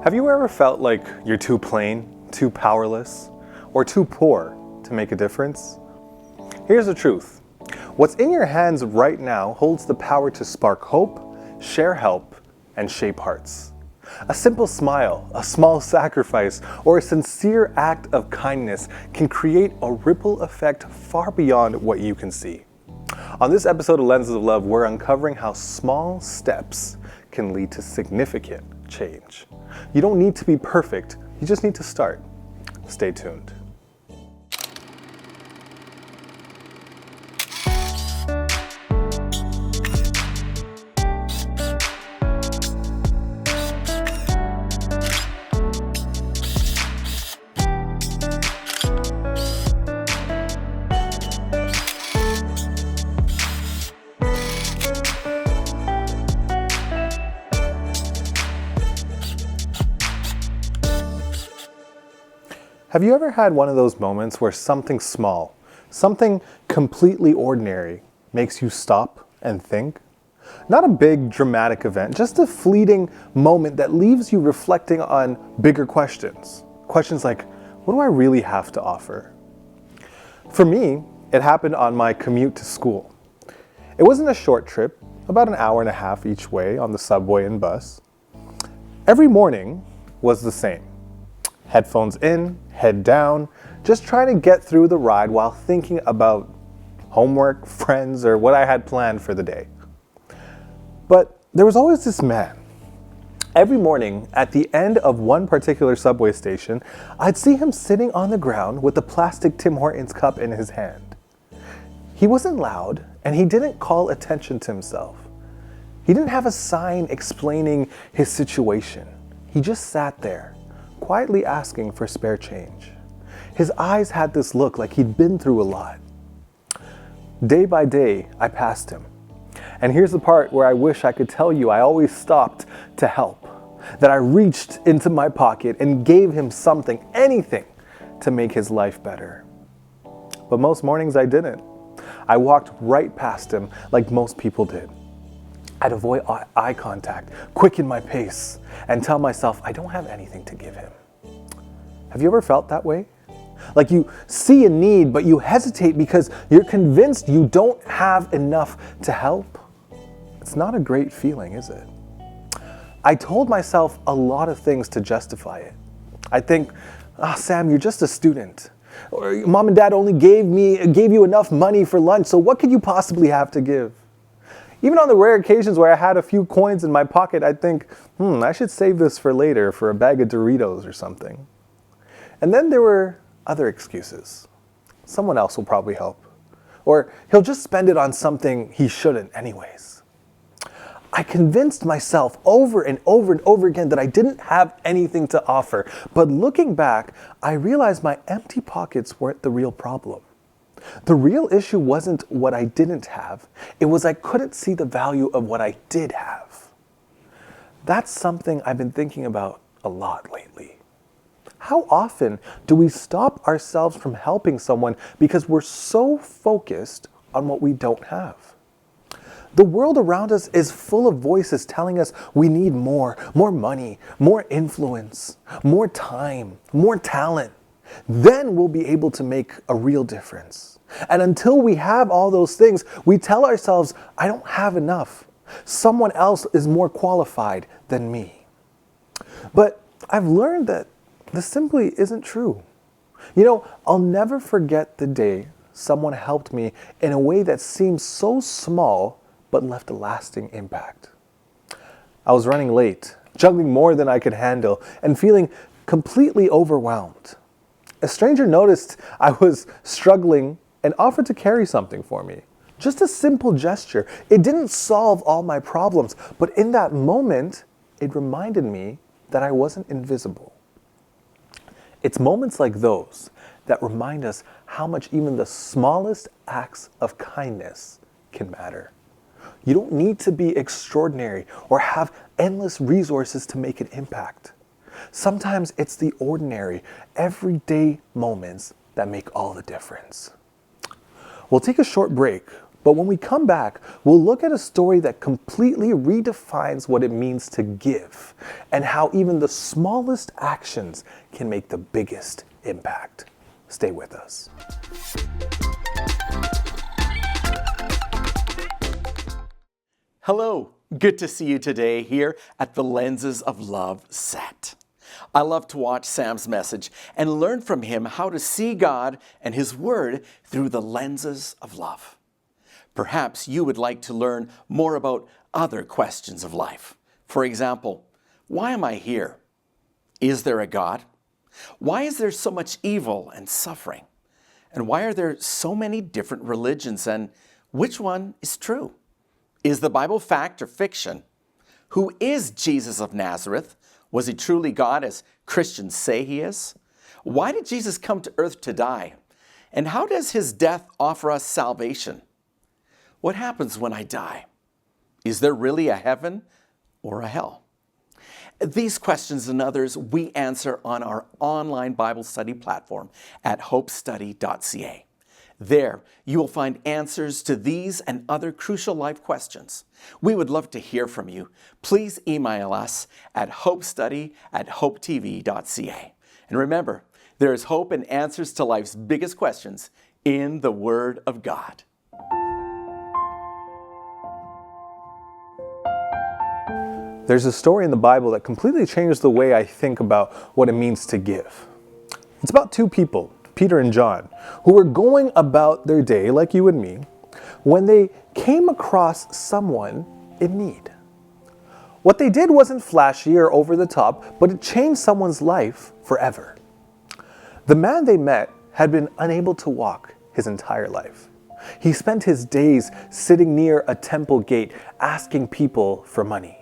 Have you ever felt like you're too plain, too powerless, or too poor to make a difference? Here's the truth. What's in your hands right now holds the power to spark hope, share help, and shape hearts. A simple smile, a small sacrifice, or a sincere act of kindness can create a ripple effect far beyond what you can see. On this episode of Lenses of Love, we're uncovering how small steps can lead to significant change. You don't need to be perfect, you just need to start. Stay tuned. Have you ever had one of those moments where something small, something completely ordinary, makes you stop and think? Not a big dramatic event, just a fleeting moment that leaves you reflecting on bigger questions. Questions like, what do I really have to offer? For me, it happened on my commute to school. It wasn't a short trip, about an hour and a half each way on the subway and bus. Every morning was the same. Headphones in, head down, just trying to get through the ride while thinking about homework, friends, or what I had planned for the day. But there was always this man. Every morning, at the end of one particular subway station, I'd see him sitting on the ground with a plastic Tim Hortons cup in his hand. He wasn't loud, and he didn't call attention to himself. He didn't have a sign explaining his situation. He just sat there, quietly asking for spare change. His eyes had this look like he'd been through a lot. Day by day, I passed him. And here's the part where I wish I could tell you I always stopped to help, that I reached into my pocket and gave him something, anything, to make his life better. But most mornings I didn't. I walked right past him like most people did. I'd avoid eye contact, quicken my pace, and tell myself I don't have anything to give him. Have you ever felt that way? Like you see a need, but you hesitate because you're convinced you don't have enough to help? It's not a great feeling, is it? I told myself a lot of things to justify it. I think, Sam, you're just a student. Or mom and dad only gave you enough money for lunch, so what could you possibly have to give? Even on the rare occasions where I had a few coins in my pocket, I'd think, I should save this for later for a bag of Doritos or something. And then there were other excuses. Someone else will probably help. Or he'll just spend it on something he shouldn't anyways. I convinced myself over and over and over again that I didn't have anything to offer. But looking back, I realized my empty pockets weren't the real problem. The real issue wasn't what I didn't have. It was I couldn't see the value of what I did have. That's something I've been thinking about a lot lately. How often do we stop ourselves from helping someone because we're so focused on what we don't have? The world around us is full of voices telling us we need more money, more influence, more time, more talent. Then we'll be able to make a real difference. And until we have all those things, we tell ourselves, I don't have enough. Someone else is more qualified than me. But I've learned that this simply isn't true. I'll never forget the day someone helped me in a way that seemed so small but left a lasting impact. I was running late, juggling more than I could handle, and feeling completely overwhelmed. A stranger noticed I was struggling and offered to carry something for me. Just a simple gesture. It didn't solve all my problems, but in that moment, it reminded me that I wasn't invisible. It's moments like those that remind us how much even the smallest acts of kindness can matter. You don't need to be extraordinary or have endless resources to make an impact. Sometimes it's the ordinary, everyday moments that make all the difference. We'll take a short break, But when we come back, we'll look at a story that completely redefines what it means to give and how even the smallest actions can make the biggest impact. Stay with us. Hello, good to see you today here at the Lenses of Love set. I love to watch Sam's message and learn from him how to see God and His Word through the lenses of love. Perhaps you would like to learn more about other questions of life. For example, why am I here? Is there a God? Why is there so much evil and suffering? And why are there so many different religions, and which one is true? Is the Bible fact or fiction? Who is Jesus of Nazareth? Was He truly God as Christians say He is? Why did Jesus come to earth to die? And how does His death offer us salvation? What happens when I die? Is there really a heaven or a hell? These questions and others we answer on our online Bible study platform at hopestudy.ca. There, you will find answers to these and other crucial life questions. We would love to hear from you. Please email us at hopestudy@hopetv.ca. And remember, there is hope and answers to life's biggest questions in the Word of God. There's a story in the Bible that completely changed the way I think about what it means to give. It's about two people, Peter and John, who were going about their day like you and me when they came across someone in need. What they did wasn't flashy or over the top, but it changed someone's life forever. The man they met had been unable to walk his entire life. He spent his days sitting near a temple gate asking people for money.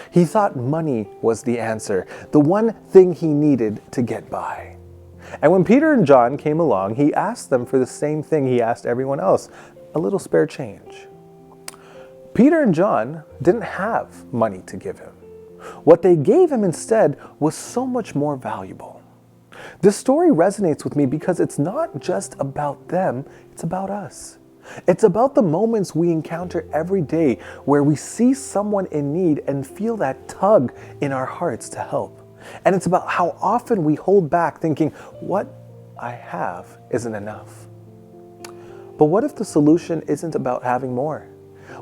He thought money was the answer, the one thing he needed to get by. And when Peter and John came along, he asked them for the same thing he asked everyone else, a little spare change. Peter and John didn't have money to give him. What they gave him instead was so much more valuable. This story resonates with me because it's not just about them, it's about us. It's about the moments we encounter every day where we see someone in need and feel that tug in our hearts to help. And it's about how often we hold back thinking, what I have isn't enough. But what if the solution isn't about having more?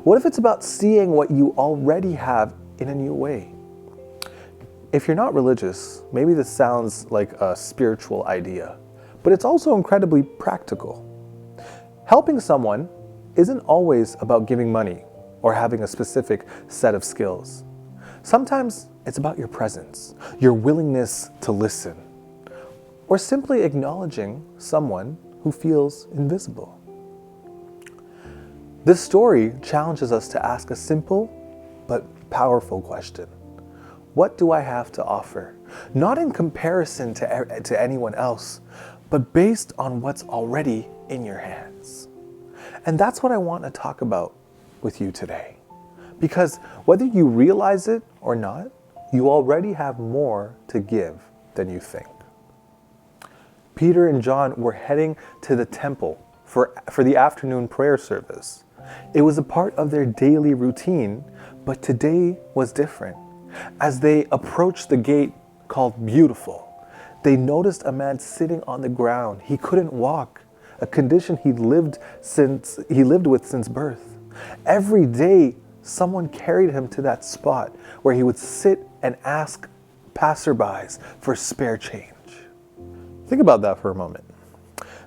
What if it's about seeing what you already have in a new way? If you're not religious, maybe this sounds like a spiritual idea, but it's also incredibly practical. Helping someone isn't always about giving money or having a specific set of skills. Sometimes it's about your presence, your willingness to listen, or simply acknowledging someone who feels invisible. This story challenges us to ask a simple but powerful question. What do I have to offer? Not in comparison to anyone else, but based on what's already in your hands. And that's what I want to talk about with you today. Because whether you realize it or not, you already have more to give than you think. Peter and John were heading to the temple for the afternoon prayer service. It was a part of their daily routine, but today was different. As they approached the gate called Beautiful, they noticed a man sitting on the ground. He couldn't walk, a condition he lived with since birth. Every day, someone carried him to that spot where he would sit and ask passerbys for spare change. Think about that for a moment.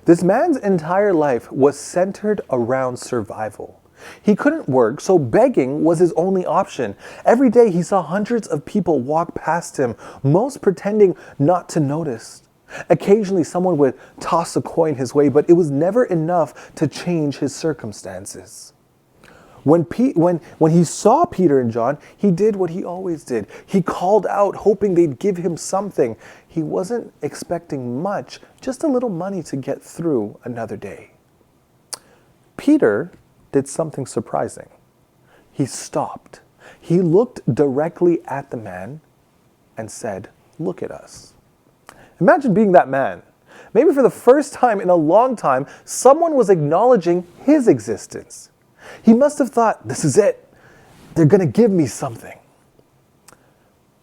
This man's entire life was centered around survival. He couldn't work, so begging was his only option. Every day he saw hundreds of people walk past him, most pretending not to notice. Occasionally someone would toss a coin his way, but it was never enough to change his circumstances. When he saw Peter and John, he did what he always did. He called out, hoping they'd give him something. He wasn't expecting much, just a little money to get through another day. Peter did something surprising. He stopped. He looked directly at the man and said, "Look at us." Imagine being that man. Maybe for the first time in a long time, someone was acknowledging his existence. He must have thought, this is it. They're going to give me something.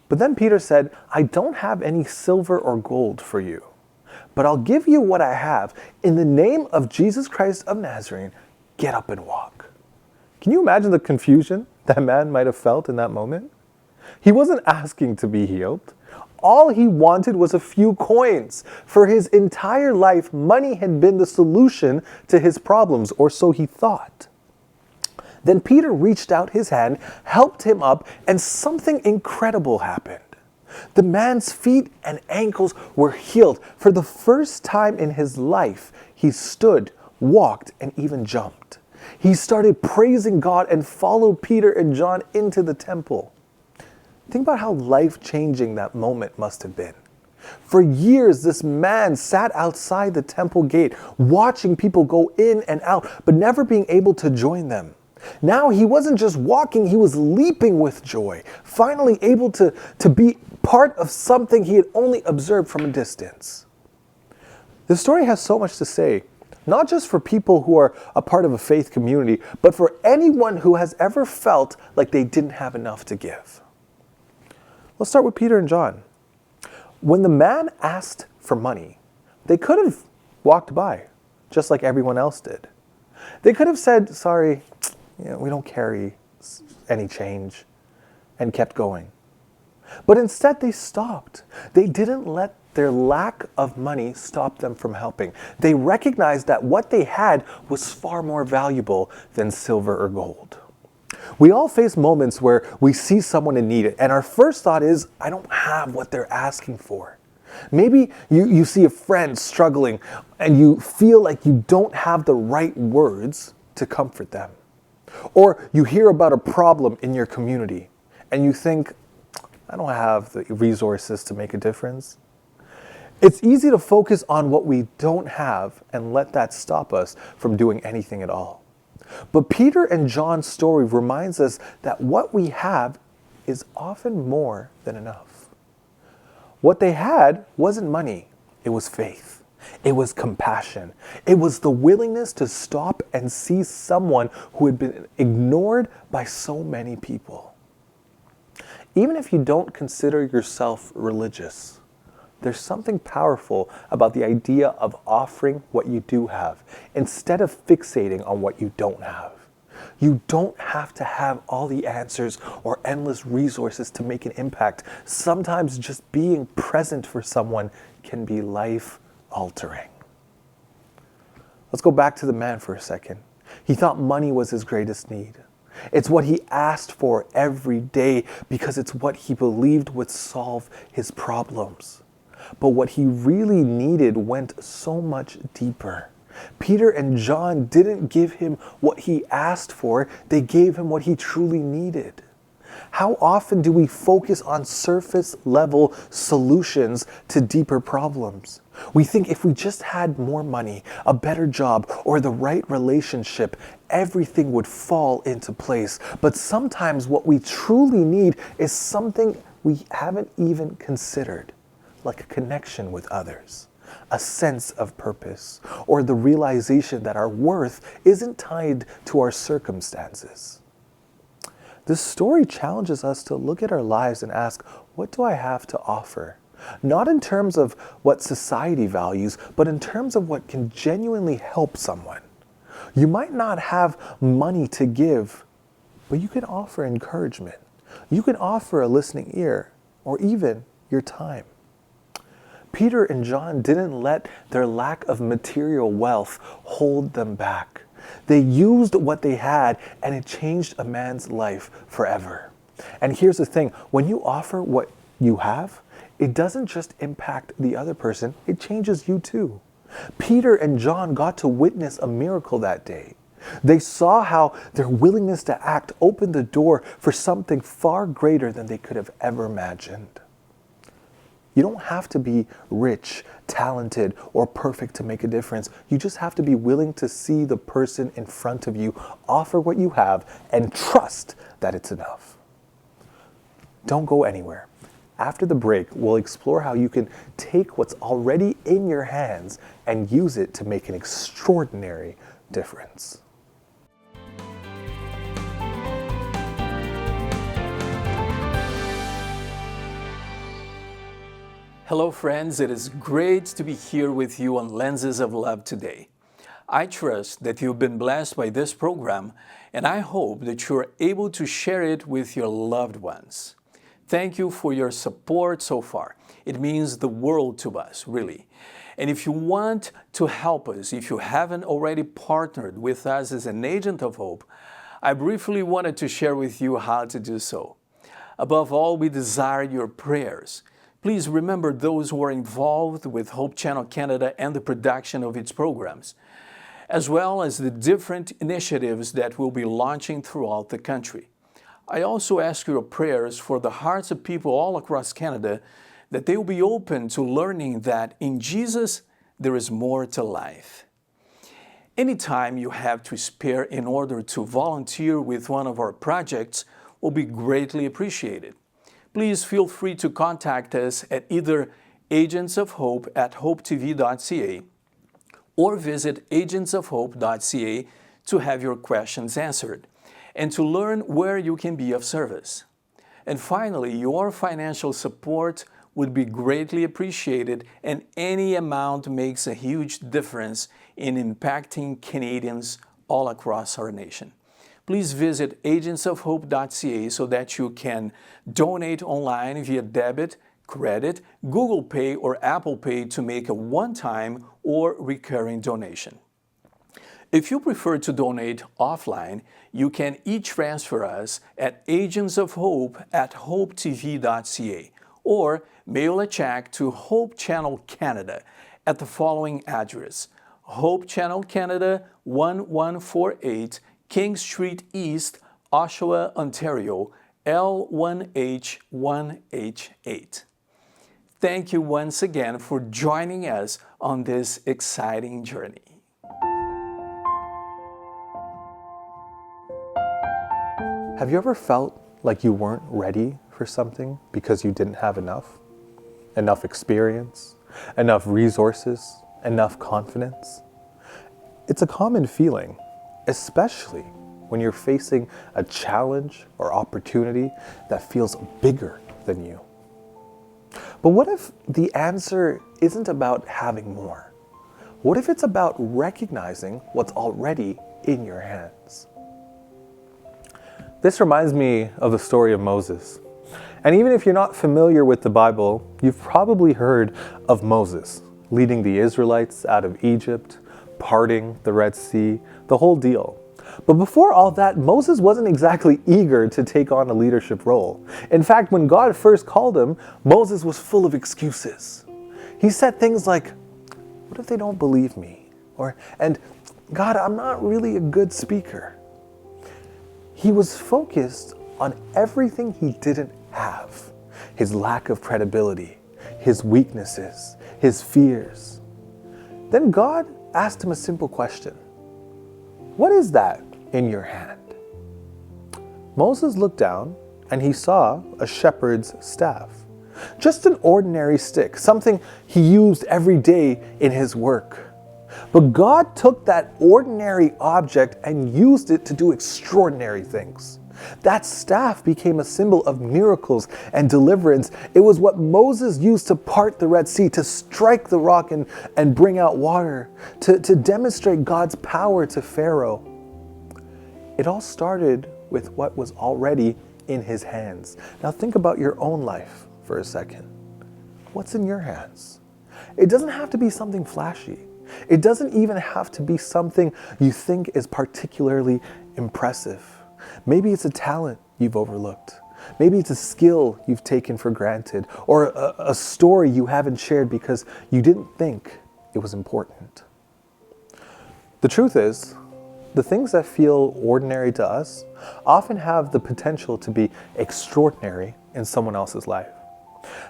But then Peter said, I don't have any silver or gold for you, but I'll give you what I have. In the name of Jesus Christ of Nazareth, get up and walk. Can you imagine the confusion that man might have felt in that moment? He wasn't asking to be healed. All he wanted was a few coins. For his entire life, money had been the solution to his problems, or so he thought. Then Peter reached out his hand, helped him up, and something incredible happened. The man's feet and ankles were healed. For the first time in his life, he stood, walked, and even jumped. He started praising God and followed Peter and John into the temple. Think about how life-changing that moment must have been. For years, this man sat outside the temple gate, watching people go in and out, but never being able to join them. Now he wasn't just walking, he was leaping with joy, finally able to be part of something he had only observed from a distance. The story has so much to say, not just for people who are a part of a faith community, but for anyone who has ever felt like they didn't have enough to give. Let's start with Peter and John. When the man asked for money, they could have walked by, just like everyone else did. They could have said, sorry, we don't carry any change, and kept going. But instead they stopped. They didn't let their lack of money stop them from helping. They recognized that what they had was far more valuable than silver or gold. We all face moments where we see someone in need, and our first thought is, I don't have what they're asking for. Maybe you see a friend struggling and you feel like you don't have the right words to comfort them. Or you hear about a problem in your community and you think, I don't have the resources to make a difference. It's easy to focus on what we don't have and let that stop us from doing anything at all. But Peter and John's story reminds us that what we have is often more than enough. What they had wasn't money, it was faith. It was compassion. It was the willingness to stop and see someone who had been ignored by so many people. Even if you don't consider yourself religious, there's something powerful about the idea of offering what you do have instead of fixating on what you don't have. You don't have to have all the answers or endless resources to make an impact. Sometimes just being present for someone can be life-altering. Let's go back to the man for a second. He thought money was his greatest need. It's what he asked for every day because it's what he believed would solve his problems. But what he really needed went so much deeper. Peter and John didn't give him what he asked for, they gave him what he truly needed. How often do we focus on surface level solutions to deeper problems? We think if we just had more money, a better job, or the right relationship, everything would fall into place. But sometimes what we truly need is something we haven't even considered, like a connection with others, a sense of purpose, or the realization that our worth isn't tied to our circumstances. This story challenges us to look at our lives and ask, what do I have to offer? Not in terms of what society values, but in terms of what can genuinely help someone. You might not have money to give, but you can offer encouragement. You can offer a listening ear, or even your time. Peter and John didn't let their lack of material wealth hold them back. They used what they had, and it changed a man's life forever. And here's the thing, when you offer what you have, it doesn't just impact the other person, it changes you too. Peter and John got to witness a miracle that day. They saw how their willingness to act opened the door for something far greater than they could have ever imagined. You don't have to be rich, talented, or perfect to make a difference. You just have to be willing to see the person in front of you, offer what you have, and trust that it's enough. Don't go anywhere. After the break, we'll explore how you can take what's already in your hands and use it to make an extraordinary difference. Hello, friends. It is great to be here with you on Lenses of Love today. I trust that you've been blessed by this program, and I hope that you're able to share it with your loved ones. Thank you for your support so far. It means the world to us, really. And if you want to help us, if you haven't already partnered with us as an agent of hope, I briefly wanted to share with you how to do so. Above all, we desire your prayers. Please remember those who are involved with Hope Channel Canada and the production of its programs, as well as the different initiatives that we'll be launching throughout the country. I also ask your prayers for the hearts of people all across Canada, that they will be open to learning that in Jesus there is more to life. Anytime you have to spare in order to volunteer with one of our projects will be greatly appreciated. Please feel free to contact us at either agentsofhope@hopetv.ca or visit agentsofhope.ca to have your questions answered and to learn where you can be of service. And finally, your financial support would be greatly appreciated, and any amount makes a huge difference in impacting Canadians all across our nation. Please visit agentsofhope.ca so that you can donate online via debit, credit, Google Pay, or Apple Pay to make a one-time or recurring donation. If you prefer to donate offline, you can e-transfer us at agentsofhope@hopetv.ca or mail a check to Hope Channel Canada at the following address: Hope Channel Canada, 1148 King Street East, Oshawa, Ontario, L1H1H8. Thank you once again for joining us on this exciting journey. Have you ever felt like you weren't ready for something because you didn't have enough? Enough experience, enough resources, enough confidence? It's a common feeling, especially when you're facing a challenge or opportunity that feels bigger than you. But what if the answer isn't about having more? What if it's about recognizing what's already in your hands? This reminds me of the story of Moses. And even if you're not familiar with the Bible, you've probably heard of Moses leading the Israelites out of Egypt, parting the Red Sea, the whole deal. But before all that, Moses wasn't exactly eager to take on a leadership role. In fact, when God first called him, Moses was full of excuses. He said things like, "What if they don't believe me?" And "God, I'm not really a good speaker." He was focused on everything he didn't have: his lack of credibility, his weaknesses, his fears. Then God asked him a simple question: "What is that in your hand?" Moses looked down and he saw a shepherd's staff. Just an ordinary stick, something he used every day in his work. But God took that ordinary object and used it to do extraordinary things. That staff became a symbol of miracles and deliverance. It was what Moses used to part the Red Sea, to strike the rock and bring out water, to demonstrate God's power to Pharaoh. It all started with what was already in his hands. Now think about your own life for a second. What's in your hands? It doesn't have to be something flashy. It doesn't even have to be something you think is particularly impressive. Maybe it's a talent you've overlooked. Maybe it's a skill you've taken for granted, or a story you haven't shared because you didn't think it was important. The truth is, the things that feel ordinary to us often have the potential to be extraordinary in someone else's life.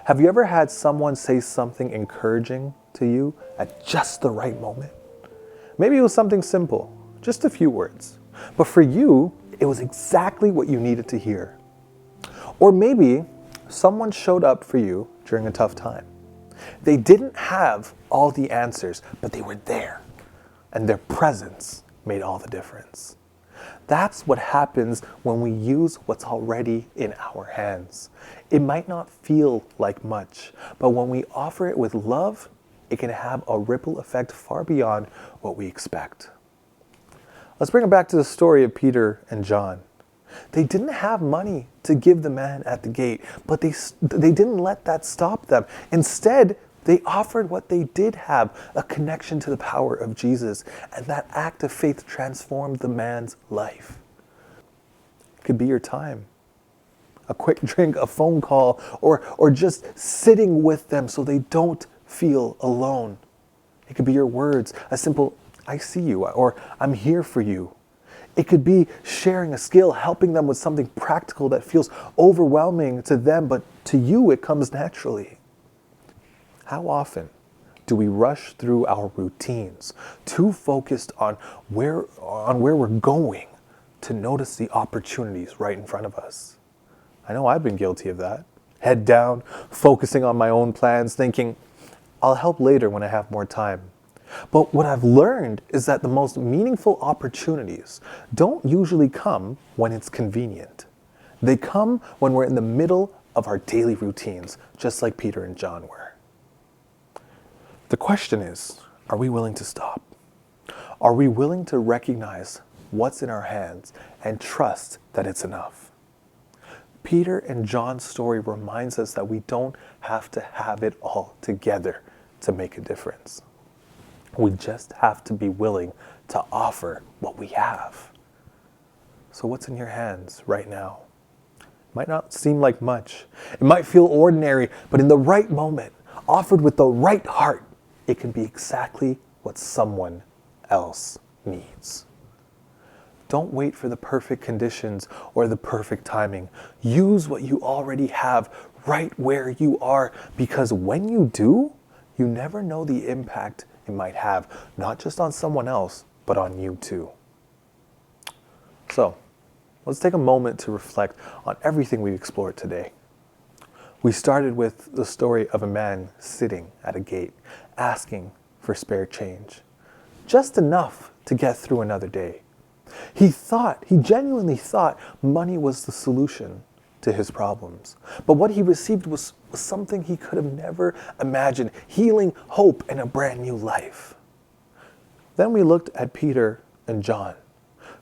Have you ever had someone say something encouraging to you at just the right moment? Maybe it was something simple, just a few words, but for you, it was exactly what you needed to hear. Or maybe someone showed up for you during a tough time. They didn't have all the answers, but they were there, and their presence made all the difference. That's what happens when we use what's already in our hands. It might not feel like much, but when we offer it with love, it can have a ripple effect far beyond what we expect. Let's bring it back to the story of Peter and John. They didn't have money to give the man at the gate, but they didn't let that stop them. Instead, they offered what they did have, a connection to the power of Jesus, and that act of faith transformed the man's life. It could be your time, a quick drink, a phone call, or just sitting with them so they don't feel alone. It could be your words, a simple, "I see you," or "I'm here for you." It could be sharing a skill, helping them with something practical that feels overwhelming to them, but to you it comes naturally. How often do we rush through our routines, too focused on where we're going to notice the opportunities right in front of us? I know I've been guilty of that. Head down, focusing on my own plans, thinking, I'll help later when I have more time. But what I've learned is that the most meaningful opportunities don't usually come when it's convenient. They come when we're in the middle of our daily routines, just like Peter and John were. The question is, are we willing to stop? Are we willing to recognize what's in our hands and trust that it's enough? Peter and John's story reminds us that we don't have to have it all together to make a difference. We just have to be willing to offer what we have. So what's in your hands right now? It might not seem like much. It might feel ordinary, but in the right moment, offered with the right heart, it can be exactly what someone else needs. Don't wait for the perfect conditions or the perfect timing. Use what you already have right where you are, because when you do, you never know the impact it might have, not just on someone else, but on you too. So, let's take a moment to reflect on everything we've explored today. We started with the story of a man sitting at a gate, asking for spare change, just enough to get through another day. He genuinely thought money was the solution to his problems. But what he received was something he could have never imagined, healing, hope, and a brand new life. Then we looked at Peter and John,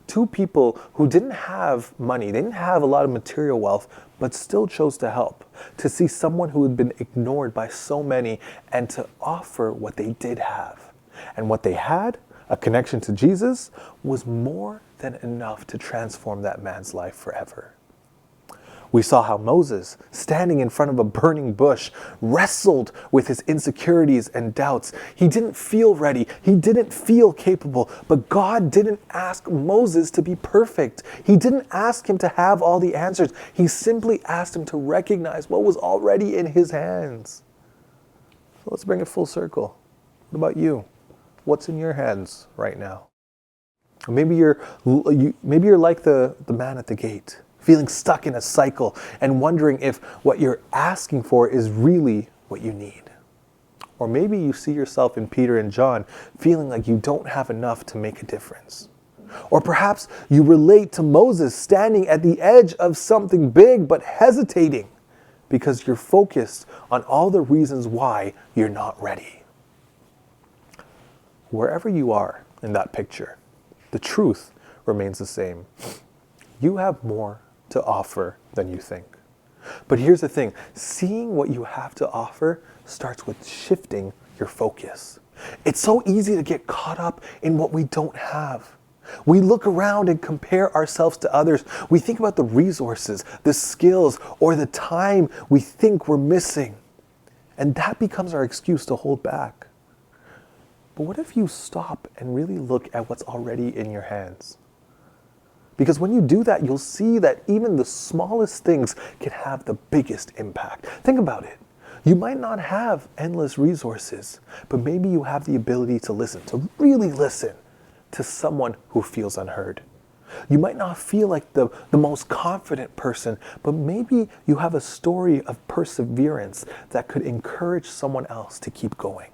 two people who didn't have money, they didn't have a lot of material wealth, but still chose to help, to see someone who had been ignored by so many and to offer what they did have. And what they had, a connection to Jesus, was more than enough to transform that man's life forever. We saw how Moses, standing in front of a burning bush, wrestled with his insecurities and doubts. He didn't feel ready. He didn't feel capable. But God didn't ask Moses to be perfect. He didn't ask him to have all the answers. He simply asked him to recognize what was already in his hands. So let's bring it full circle. What about you? What's in your hands right now? Or maybe you're like the man at the gate, feeling stuck in a cycle and wondering if what you're asking for is really what you need. Or maybe you see yourself in Peter and John, feeling like you don't have enough to make a difference. Or perhaps you relate to Moses standing at the edge of something big but hesitating because you're focused on all the reasons why you're not ready. Wherever you are in that picture, the truth remains the same. You have more to offer than you think. But here's the thing, seeing what you have to offer starts with shifting your focus. It's so easy to get caught up in what we don't have. We look around and compare ourselves to others. We think about the resources, the skills, or the time we think we're missing. And that becomes our excuse to hold back. But what if you stop and really look at what's already in your hands? Because when you do that, you'll see that even the smallest things can have the biggest impact. Think about it. You might not have endless resources, but maybe you have the ability to listen, to really listen to someone who feels unheard. You might not feel like the most confident person, but maybe you have a story of perseverance that could encourage someone else to keep going.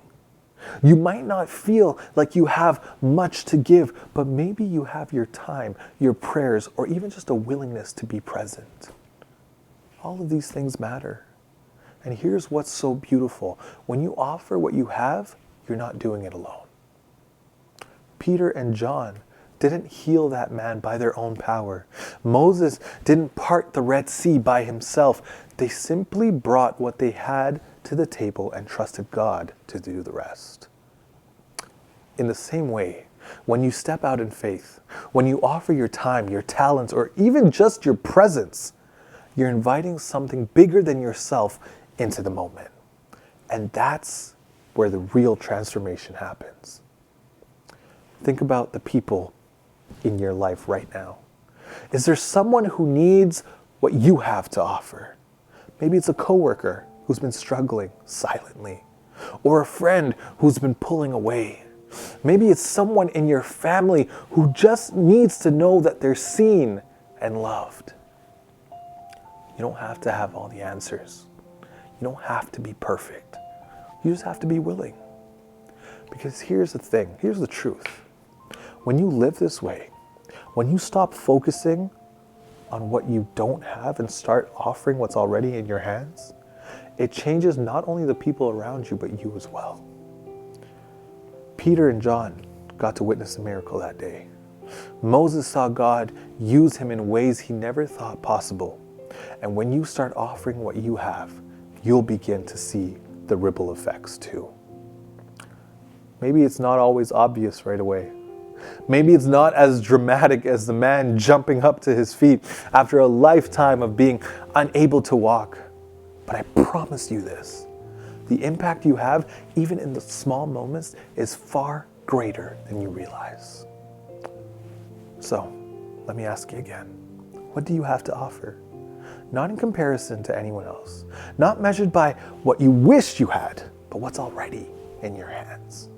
You might not feel like you have much to give, but maybe you have your time, your prayers, or even just a willingness to be present. All of these things matter. And here's what's so beautiful. When you offer what you have, you're not doing it alone. Peter and John didn't heal that man by their own power. Moses didn't part the Red Sea by himself. They simply brought what they had to the table and trusted God to do the rest. In the same way, when you step out in faith, when you offer your time, your talents, or even just your presence, you're inviting something bigger than yourself into the moment. And that's where the real transformation happens. Think about the people in your life right now. Is there someone who needs what you have to offer? Maybe it's a coworker who's been struggling silently, or a friend who's been pulling away. Maybe it's someone in your family who just needs to know that they're seen and loved. You don't have to have all the answers. You don't have to be perfect. You just have to be willing. Because here's the thing, here's the truth. When you live this way, when you stop focusing on what you don't have and start offering what's already in your hands, it changes not only the people around you, but you as well. Peter and John got to witness a miracle that day. Moses saw God use him in ways he never thought possible. And when you start offering what you have, you'll begin to see the ripple effects too. Maybe it's not always obvious right away. Maybe it's not as dramatic as the man jumping up to his feet after a lifetime of being unable to walk. But I promise you this, the impact you have, even in the small moments, is far greater than you realize. So, let me ask you again, what do you have to offer? Not in comparison to anyone else, not measured by what you wish you had, but what's already in your hands.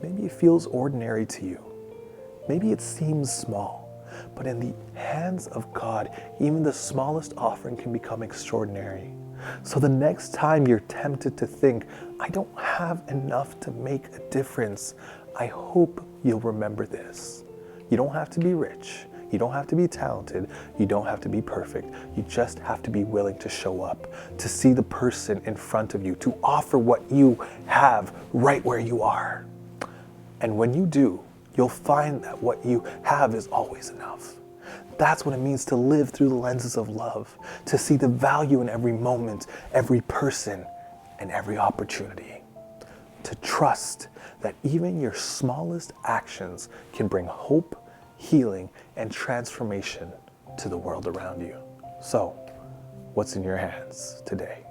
Maybe it feels ordinary to you. Maybe it seems small, but in the hands of God, even the smallest offering can become extraordinary. So the next time you're tempted to think, I don't have enough to make a difference, I hope you'll remember this. You don't have to be rich. You don't have to be talented. You don't have to be perfect. You just have to be willing to show up, to see the person in front of you, to offer what you have right where you are. And when you do, you'll find that what you have is always enough. That's what it means to live through the lenses of love, to see the value in every moment, every person, and every opportunity. To trust that even your smallest actions can bring hope, healing, and transformation to the world around you. So, what's in your hands today?